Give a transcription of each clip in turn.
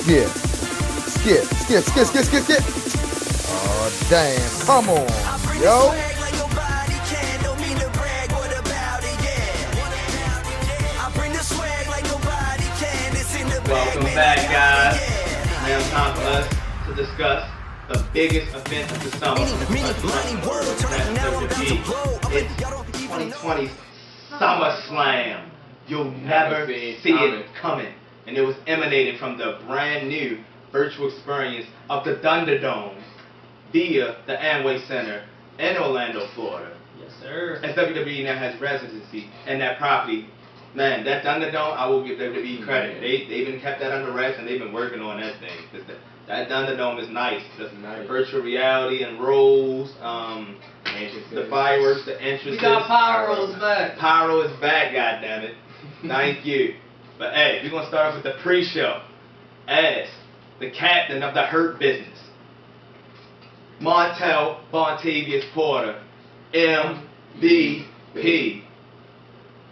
Yeah. Skip. Oh, damn. Come on, yo. Welcome back, guys. Now it's time for us to discuss the biggest event of the summer. It's 2020's Summerslam. You'll never see it coming. And it was emanating from the brand new virtual experience of the Thunderdome via the Amway Center in Orlando, Florida. Yes, sir. As WWE now has residency in that property. Man, that Thunderdome, I will give WWE credit. They've been kept that under wraps and they've been working on that thing. Cause that Thunderdome is nice. The virtual reality and rolls, the fireworks, the entrances. We got Pyro's back. Pyro is back, goddammit. Thank you. But hey, we're gonna start off with the pre-show. As the captain of the Hurt Business, Montel Bontavious Porter, MVP,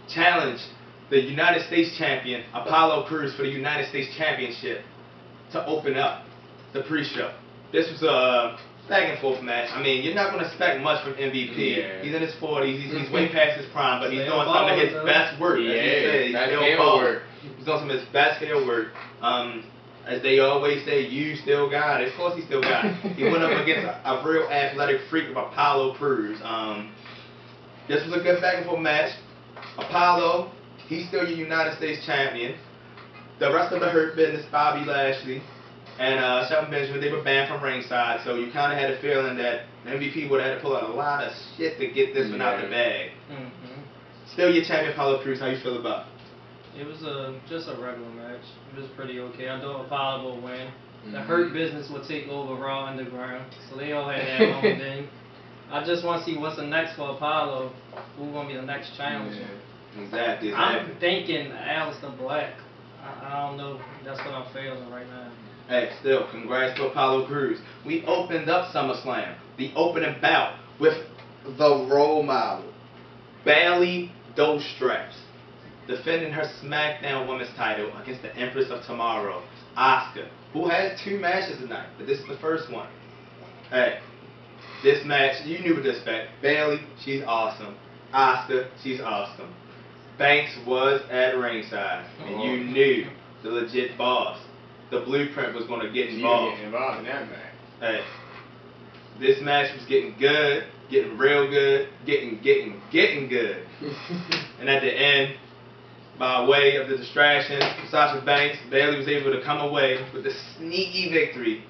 challenged the United States champion, Apollo Crews, for the United States Championship to open up the pre-show. This was a back and forth match. I mean, you're not going to expect much from MVP. Yeah. He's in his 40s. He's way past his prime, but he's doing some of his best work. He's doing some of his best heel work. As they always say, you still got it. Of course he still got it. He went up against a real athletic freak of Apollo Crews. This was a good back and forth match. Apollo, he's still your United States champion. The rest of the Hurt Business, Bobby Lashley and Shelton Benjamin, they were banned from ringside, so you kind of had a feeling that MVP would have had to pull out a lot of shit to get this one out the bag. Still your champion, Apollo Crews. How you feel about it? It was just a regular match. It was pretty okay. I thought Apollo would win. The Hurt Business would take over Raw Underground, so they all had that own thing. I just want to see what's the next for Apollo. Who's going to be the next challenger? Exactly. I'm thinking Aleister Black. I don't know. That's what I'm feeling right now. Hey, still, congrats to Apollo Crews. We opened up SummerSlam, the opening bout, with the role model, Bayley Dostraps, defending her SmackDown Women's title against the Empress of Tomorrow, Asuka, who has 2 matches tonight, but this is the first one. Hey, this match, you knew what to expect. Bayley, she's awesome. Asuka, she's awesome. Banks was at ringside, and you knew the legit boss, the Blueprint, was going to get involved. Getting involved in that match. Hey, this match was getting good, getting real good, getting good. And at the end, by way of the distraction, Sasha Banks, Bayley was able to come away with the sneaky victory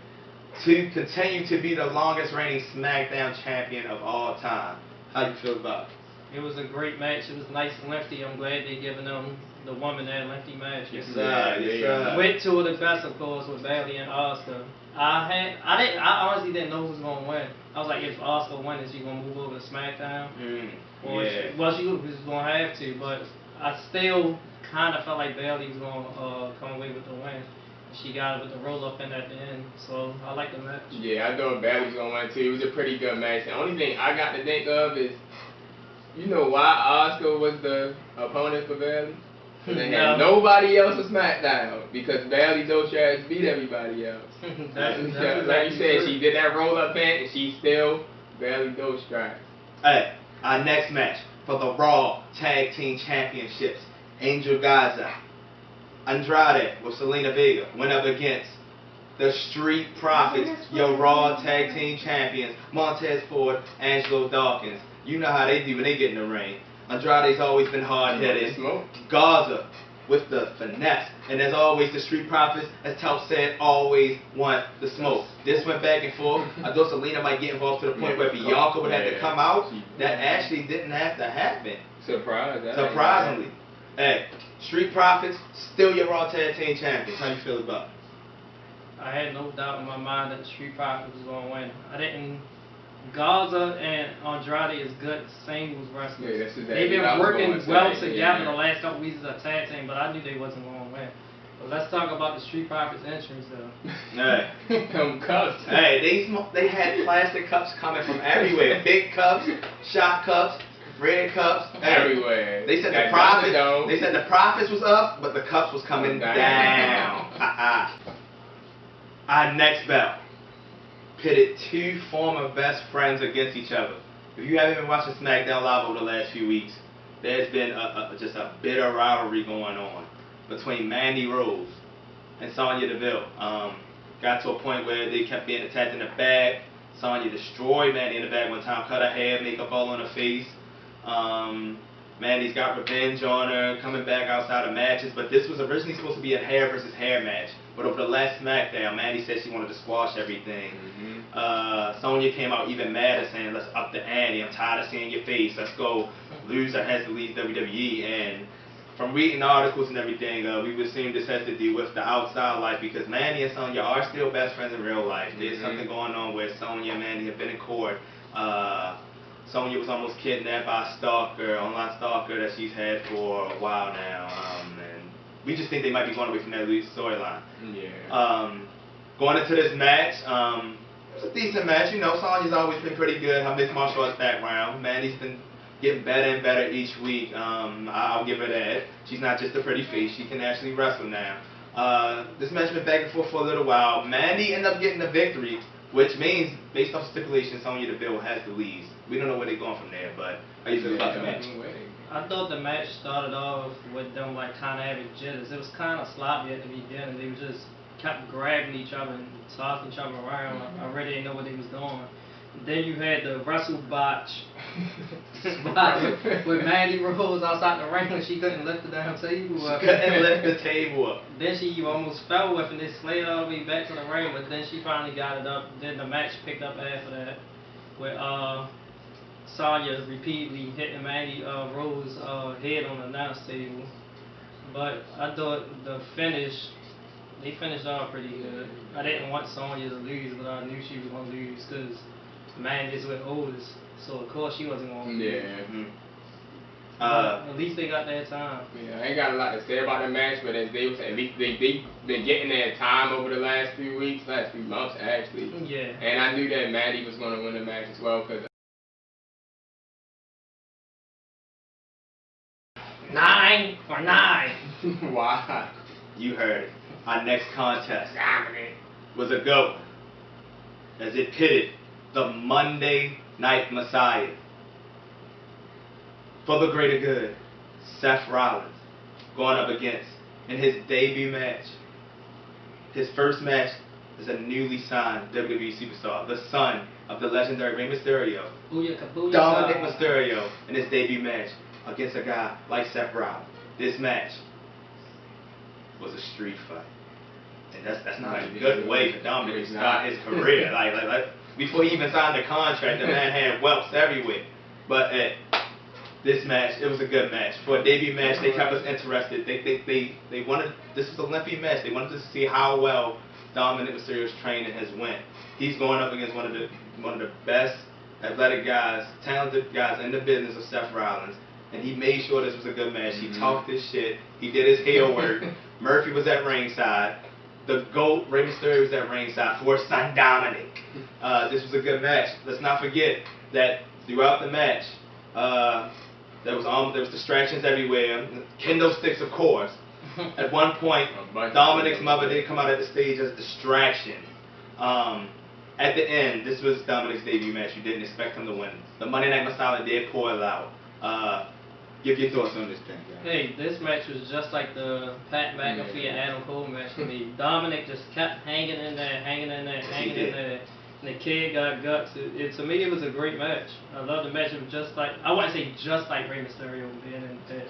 to continue to be the longest reigning SmackDown champion of all time. How you feel about it? It was a great match. It was nice and lengthy. I'm glad they're giving them the woman that lengthy match. Yes, sir. Went to the best, of course, with Bayley and Asuka. I honestly didn't know who was gonna win. I was like, if Asuka wins, is she gonna move over to SmackDown? She was gonna have to, but I still kind of felt like Bayley was gonna come away with the win. She got it with the roll up in at the end, so I like the match. Yeah, I thought Bayley was gonna win too. It was a pretty good match. The only thing I got to think of is, you know why Asuka was the opponent for Bayley? They had nobody else on SmackDown because Bayley Dostraps beat everybody else. Like you said, she did that roll up pin and she's still Bayley Dostraps. Hey, our next match for the Raw Tag Team Championships, Angel Gaza, Andrade with Selena Vega went up against the Street Profits, your Raw Tag Team Champions, Montez Ford, Angelo Dawkins. You know how they do when they get in the ring. Andrade's always been hard-headed. Gaza with the finesse. And as always, the Street Profits, as Telp said, always want the smoke. This went back and forth. I thought Selena might get involved to the point where Bianca would have to come out. That actually didn't have to happen. Surprisingly. Hey, Street Profits, still your Raw Tag Team Champions. How you feel about it? I had no doubt in my mind that the Street Profits was going to win. Gaza and Andrade is good singles wrestlers. Yeah, that's they've been working well together the last couple weeks as a tag team, but I knew they wasn't going to win. But let's talk about the Street Profits entrance, though. Hey, them cups. Hey, they had plastic cups coming from everywhere. Big cups, shot cups, red cups, everywhere. They said the profits. They said the profits was up, but the cups was coming down. Our next bout pitted two former best friends against each other. If you haven't been watching SmackDown Live over the last few weeks, there's been just a bitter rivalry going on between Mandy Rose and Sonya Deville. Got to a point where they kept being attacked in the back. Sonya destroyed Mandy in the back one time, cut her hair, makeup all on her face. Mandy's got revenge on her, coming back outside of matches, but this was originally supposed to be a hair versus hair match. But over the last SmackDown, Mandy said she wanted to squash everything. Sonya came out even madder, saying, let's up the ante, I'm tired of seeing your face, let's go. Loser has to leave WWE. And from reading articles and everything, we were seeing this has to do with the outside life, because Mandy and Sonya are still best friends in real life. There's something going on where Sonya and Mandy have been in court. Sonya was almost kidnapped by a stalker, online stalker that she's had for a while now, and we just think they might be going away from that storyline. Going into this match, it was a decent match. You know, Sonya's always been pretty good. Her mixed martial arts background. Mandy's been getting better and better each week. I'll give her that. She's not just a pretty face. She can actually wrestle now. This match went back and forth for a little while. Mandy ended up getting the victory, which means, based off stipulation, Sonya Deville has the lead. We don't know where they're going from there, but how you feel about the match? I thought the match started off with them like kind of having jitters. It was kind of sloppy at the beginning. They were just kept grabbing each other and tossing each other around. I really didn't know what they was doing. Then you had the wrestle botch spot with Mandy Rose outside the ring when she couldn't lift the damn table up. She couldn't lift the table up. Then she almost fell with it and they slid all the way back to the ring, but then she finally got it up. Then the match picked up after that with Sonya repeatedly hitting Mandy Rose's head on the announce table. But I thought the finish, they finished off pretty good. I didn't want Sonya to lose, but I knew she was going to lose because Mandy's with Otis, so of course she wasn't going to lose. At least they got their time. Yeah, I ain't got a lot to say about the match, but as they was, at least they been getting their time over the last few months actually. Yeah. And I knew that Mandy was going to win the match as well because 9 for 9. Why? You heard it. Our next contest was a good one, as it pitted the Monday Night Messiah for the greater good, Seth Rollins, going up against, in his debut match, his first match as a newly signed WWE superstar, the son of the legendary Rey Mysterio, Dominic Mysterio, in his debut match against a guy like Seth Rollins. This match was a street fight. And that's not a good way for Dominic to start his career. Like before he even signed the contract, the man had whelps everywhere. But this match, it was a good match. For a debut match, they kept us interested. They wanted, this was a lengthy match. They wanted to see how well Dominic Mysterio's training has went. He's going up against one of the best athletic guys, talented guys in the business of Seth Rollins. And he made sure this was a good match. He talked his shit. He did his heel work. Murphy was at ringside. The GOAT, Rey Mysterio, was at ringside for his son Dominic. This was a good match. Let's not forget that throughout the match, there was distractions everywhere. Kendo sticks, of course. At one point, Dominic's mother did come out at the stage as a distraction. At the end, this was Dominic's debut match. You didn't expect him to win. The Monday Night Messiah did pour it out. Give your thoughts on this thing, guys. Hey, this match was just like the Pat McAfee and Adam Cole match to me. Dominic just kept hanging in there. And the kid got guts. To me, it was a great match. I love the match. It was just like, I wouldn't say just like Rey Mysterio being in there,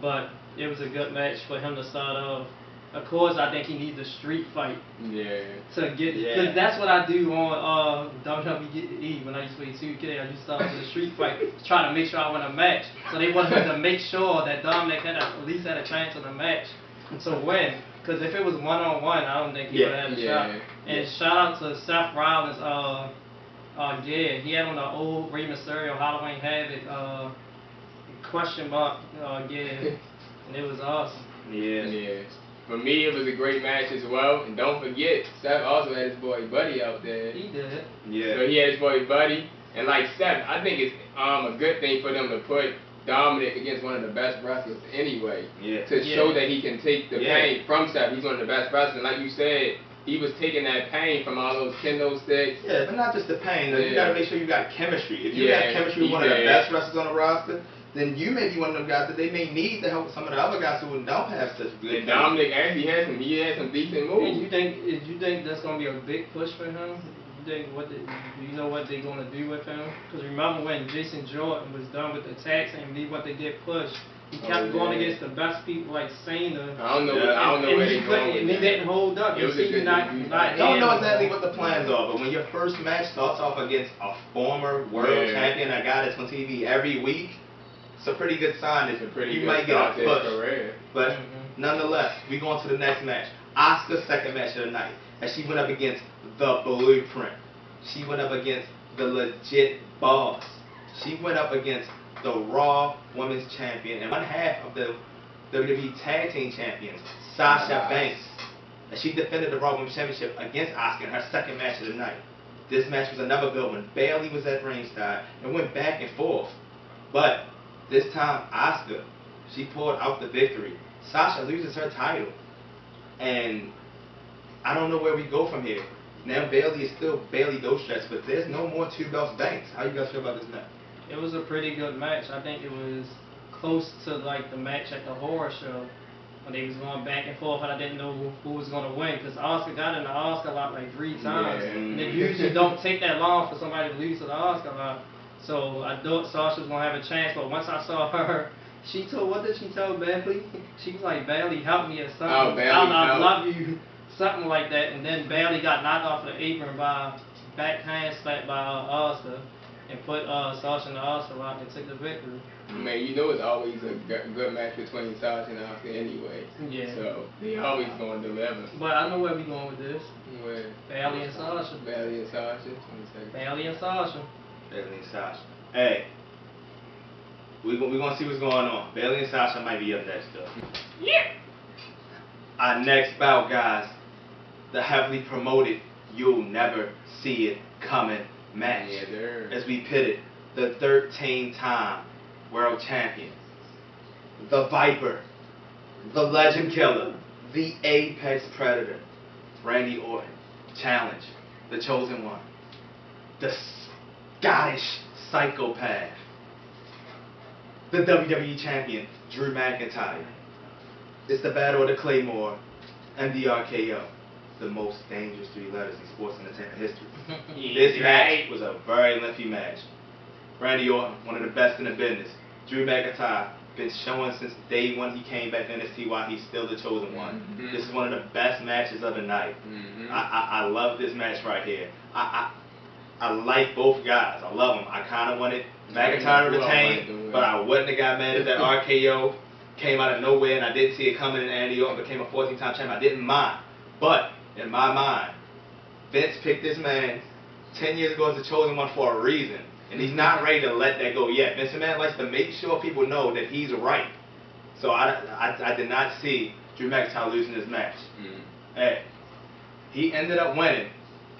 but it was a good match for him to start off. Of course, I think he needs a street fight. To get, because that's what I do on WWE when I used to play 2K. I used to start with a street fight, trying to make sure I win a match. So they wanted to make sure that Dominic at least had a chance in the match to win. Because if it was one-on-one, I don't think he would have had a shot. And shout out to Seth Rollins. He had on the old Rey Mysterio Halloween Havoc question mark gear, and it was awesome. For me, it was a great match as well. And don't forget, Seth also had his boy Buddy out there. He did. So he had his boy Buddy. And like Seth, I think it's a good thing for them to put Dominic against one of the best wrestlers anyway. To show that he can take the pain from Seth. He's one of the best wrestlers. Like you said, he was taking that pain from all those kendo sticks. Yeah, but not just the pain. Though. You gotta make sure you got chemistry. If you Yeah, got chemistry with one of the best wrestlers on the roster, then you may be one of them guys that they may need to help some of the other guys who don't have such good. And Dominic actually had some decent moves. And you think that's gonna be a big push for him? Do you know what they're gonna do with him? Because remember when Jason Jordan was done with the tax and what they get pushed. He kept going against the best people like Cena. I don't know where they're going. And he didn't hold up. It was a good debut. I don't know exactly what the plans are, but when your first match starts off against a former world champion, a guy that's on TV every week, it's a pretty good sign that you might get a push. But nonetheless, we go on to the next match. Asuka's second match of the night, and she went up against the Blueprint. She went up against the legit boss. She went up against the Raw Women's Champion and one half of the WWE Tag Team Champions, Sasha Banks. And she defended the Raw Women's Championship against Asuka in her second match of the night. This match was another good one. Bayley was at ringside and went back and forth. But this time, Asuka, she pulled out the victory. Sasha loses her title. And I don't know where we go from here. Now Bayley is still Bayley Dostress, but there's no more two belts Banks. How you guys feel about this match? It was a pretty good match. I think it was close to like the match at the horror show when they was going back and forth, and I didn't know who was going to win because Asuka got in the Oscar lot like 3 times, and it usually don't take that long for somebody to lose to the Oscar lot. So I thought Sasha was going to have a chance, but once I saw her, what did she tell Bayley? She was like, Bayley, help me or something. Oh, Bayley, I love you, something like that. And then Bayley got knocked off the apron by backhand slap by Asuka. And put Sasha in the Oscar lot and took the victory. Man, you know it's always a good match between Sasha and Asuka anyway. Yeah. So they always going to deliver. But I know where we going with this. Where? Bayley and Sasha. Bayley and Sasha. Bayley and Sasha. Bayley and Sasha. Hey, we're gonna see what's going on. Bayley and Sasha might be up next though. Yeah. Our next bout, guys, the heavily promoted You'll Never See It Coming match, as we pitted the 13-time world champion, the Viper, the Legend Killer, the Apex Predator, Randy Orton, challenge the Chosen One, the Scottish Psychopath, the WWE Champion, Drew McIntyre. It's the battle of the Claymore and the RKO. The most dangerous 3 letters in sports entertainment history. This match was a very lengthy match. Randy Orton, one of the best in the business. Drew McIntyre, been showing since day one he came back to NXT why he's still the Chosen One. This is one of the best matches of the night. I love this match right here. I like both guys. I love them. I kind of wanted McIntyre to retain, but I wouldn't have got mad if that RKO came out of nowhere and I didn't see it coming and Randy Orton became a 14-time champion. I didn't mind. But in my mind, Vince picked this man 10 years ago as the Chosen One for a reason. And he's not ready to let that go yet. Vince McMahon likes to make sure people know that he's right. So I did not see Drew McIntyre losing this match. Hey, he ended up winning.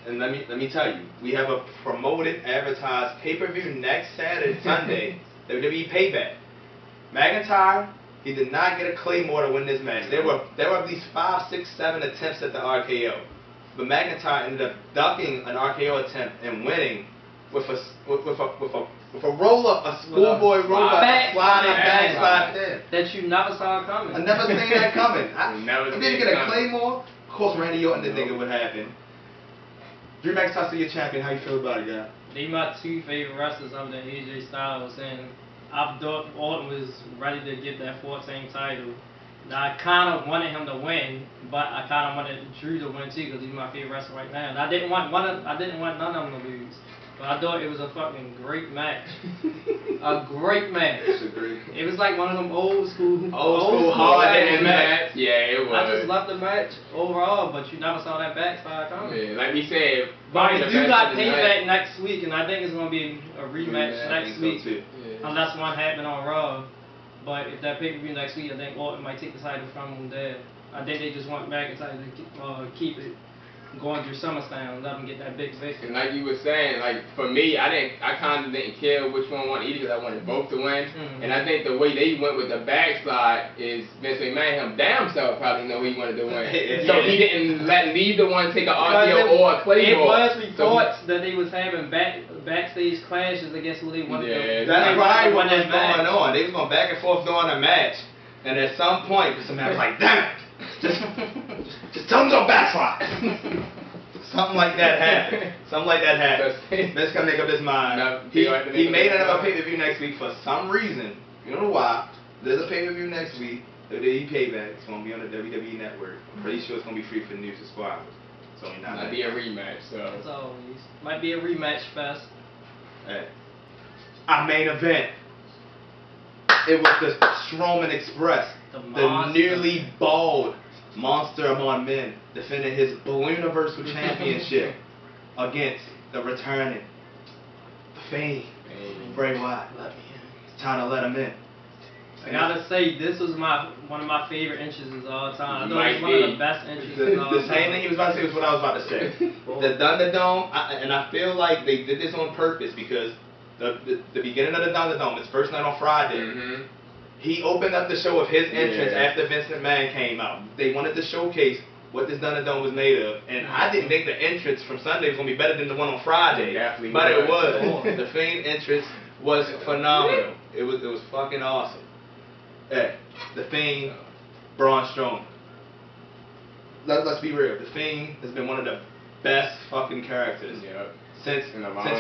And let me tell you, we have a promoted, advertised pay-per-view next Sunday, WWE Payback. McIntyre, he did not get a Claymore to win this match. There were at least 5, 6, 7 attempts at the RKO. But McIntyre ended up ducking an RKO attempt and winning with a roll-up, a schoolboy roll-up, sliding backslide in. That you never saw coming. I never seen that coming. I didn't get a coming. Claymore. Of course, Randy Orton didn't think it would happen. Drew McIntyre, still your champion. How you feel about it, guy? They my 2 favorite wrestlers other than AJ Styles, and I thought Orton was ready to get that 14th title. Now, I kind of wanted him to win, but I kind of wanted Drew to win too because he's my favorite wrestler right now. And I didn't want none of them to lose. But I thought it was a fucking great match. A great match. Disagree. It was like one of them old school hard-hitting match. Yeah, it was. I just loved the match overall, but you never saw that backslide coming. Yeah, like we said, but we do got Payback next week, and I think it's going to be a rematch next week. So too. Unless one happened on Raw. But if that pay-per-view next week, I think Orton might take the title from him there. I think they just want McIntyre to keep it. going through Summerslam, let them get that big victory. And like you were saying, like for me, I kind of didn't care which one won either because I wanted both to win. And I think the way they went with the backslide is Vince McMahon him damn self probably know he wanted to win. So he didn't let neither one take an RKO or a Claymore. It was reports that they was having backstage clashes against who they wanted to. That's probably what was going on. They was going back and forth during the match, and at some point, some man was like, "Damn it, just tell him to backslide." Something like that happened. Something like that happened. Vince gonna make up his mind. He made another pay-per-view next week for some reason. You don't know why. There's a pay-per-view next week. The WWE Payback. It's gonna be on the WWE Network. I'm pretty sure it's gonna be free for new subscribers. It's only not. Might be a rematch. So. As always, might be a rematch fest. Hey. Our main event. It was the Strowman Express, the newly bald monster among men, defending his Blue Universal Championship against the returning, the Fiend, Bray Wyatt. It's time to let him in. I gotta say, this was one of my favorite entrances of all time. I thought it was one of the best entrances of all time. The same thing he was about to say was what I was about to say. The Thunderdome, and I feel like they did this on purpose because the beginning of the Thunderdome, his first night on Friday, he opened up the show with his entrance after Vince McMahon came out. They wanted to showcase what this Thunderdome was made of, and I didn't think the entrance from Sunday was going to be better than the one on Friday, but it was. The Fiend entrance was phenomenal. It was fucking awesome. Hey, the Fiend, Braun Strowman. Let's be real. The Fiend has been one of the best fucking characters since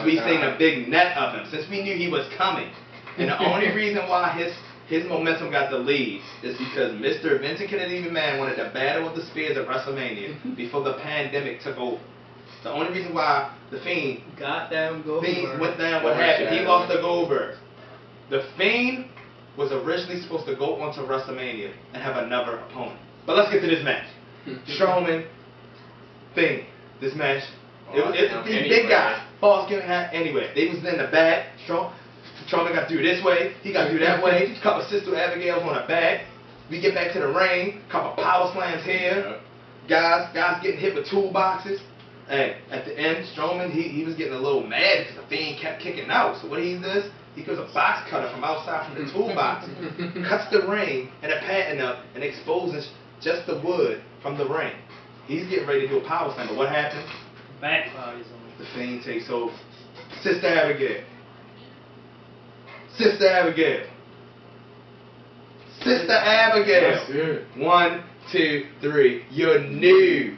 we seen a big net of him. Since we knew he was coming, and the only reason why his momentum got delayed is because Mr. Vincent Kennedy McMahon wanted to battle with the Spears at WrestleMania before the pandemic took over. The only reason why the Fiend went down what happened. He lost to Goldberg. The Fiend was originally supposed to go onto WrestleMania and have another opponent. But let's get to this match. Strowman, Fiend. This match. It's these big guys. Boss getting hat anyway. They was in the back. Strowman got to do this way. He got to do that way. A couple of Sister Abigail's on the back. We get back to the ring. Couple power slams here. Guys getting hit with toolboxes. Hey, at the end, Strowman, he was getting a little mad because the Fiend kept kicking out. So what he does? He goes a box cutter from outside from the toolbox, cuts the ring and the patent up and exposes just the wood from the ring. He's getting ready to do a power slam, but what happens? Backfires on him. The Fiend takes over. Sister Abigail. Sister Abigail. Sister Abigail. 1, 2, 3. Your new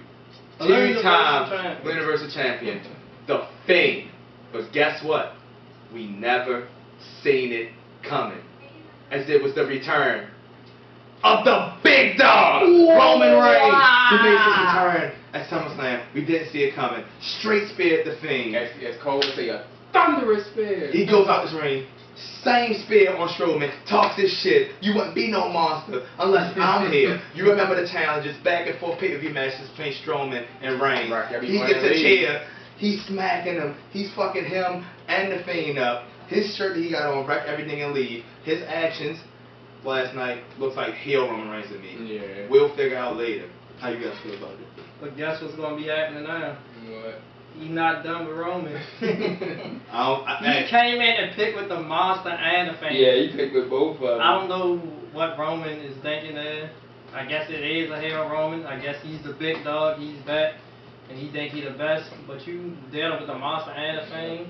two-time Universal Champion, the Fiend. But guess what? We never seen it coming. As it was the return of the big dog, Roman Reigns. He made his return at SummerSlam. We didn't see it coming. Straight spear at the Fiend. As Cole would say, a thunderous spear. He goes out this ring. Same spear on Strowman, talks his shit. You wouldn't be no monster unless I'm here. You remember the challenges, back and forth pay-per-view matches between Strowman and Reigns. He gets a chair, he's smacking him, he's fucking him and the Fiend up. His shirt that he got on, wreck everything and leave. His actions last night looks like heel Roman Reigns to me. Yeah. We'll figure out later. How you guys feel about it? But guess what's gonna be happening now? What? He's not done with Roman. He came in and picked with the monster and the Fiend. Yeah, he picked with both of them. I don't know what Roman is thinking there. I guess it is a heel Roman. I guess he's the big dog. He's back, and he think he the best. But you dealing with the monster and the Fiend.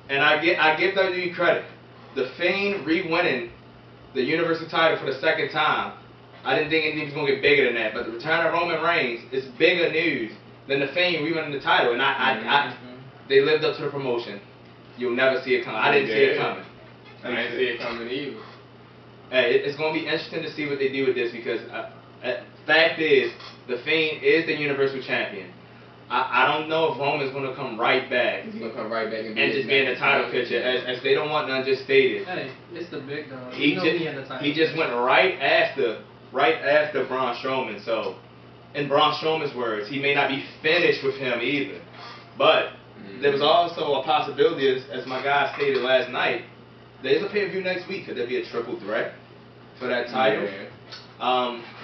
And I give WWE credit. The Fiend re-winning the Universal title for the second time. I didn't think anything was gonna get bigger than that. But the return of Roman Reigns is bigger news than the Fiend re-winning the title, and they lived up to the promotion. You'll never see it coming. I didn't see it coming. I didn't see it coming either. Hey, it's going to be interesting to see what they do with this because fact is, the Fiend is the Universal Champion. I don't know if Roman's going to come right back. He's going to come right back and just be in the title picture, as they don't want none just stated. Hey, it's the big dog. He just went right after Braun Strowman. So, in Braun Strowman's words, he may not be finished with him either. But there was also a possibility, as my guy stated last night, there's a pay-per-view next week. Could there be a triple threat for that title? Yeah.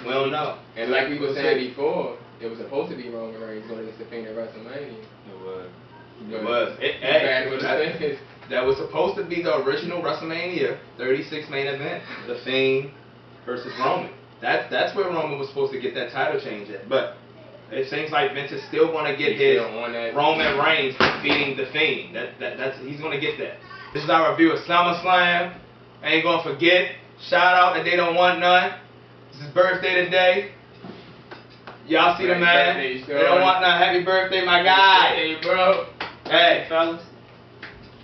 We don't know. And like we were saying before, it was supposed to be Roman Reigns going against The Fiend at WrestleMania. It was. But It was. That was supposed to be the original WrestleMania 36 main event, The Fiend versus Roman. That's where Roman was supposed to get that title change at. But it seems like Vince is still going to get his Roman Reigns defeating The Fiend. He's going to get that. This is our review of SummerSlam. I ain't going to forget. Shout out that they don't want none. It's his birthday today. Y'all see the man. They don't want none. Happy birthday, my guy. Hey, bro. Hey, fellas.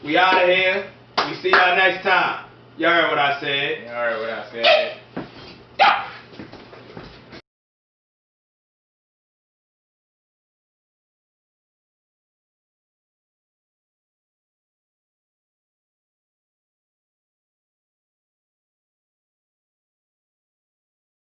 we out of here. We see y'all next time. Y'all heard what I said. Y'all heard what I said.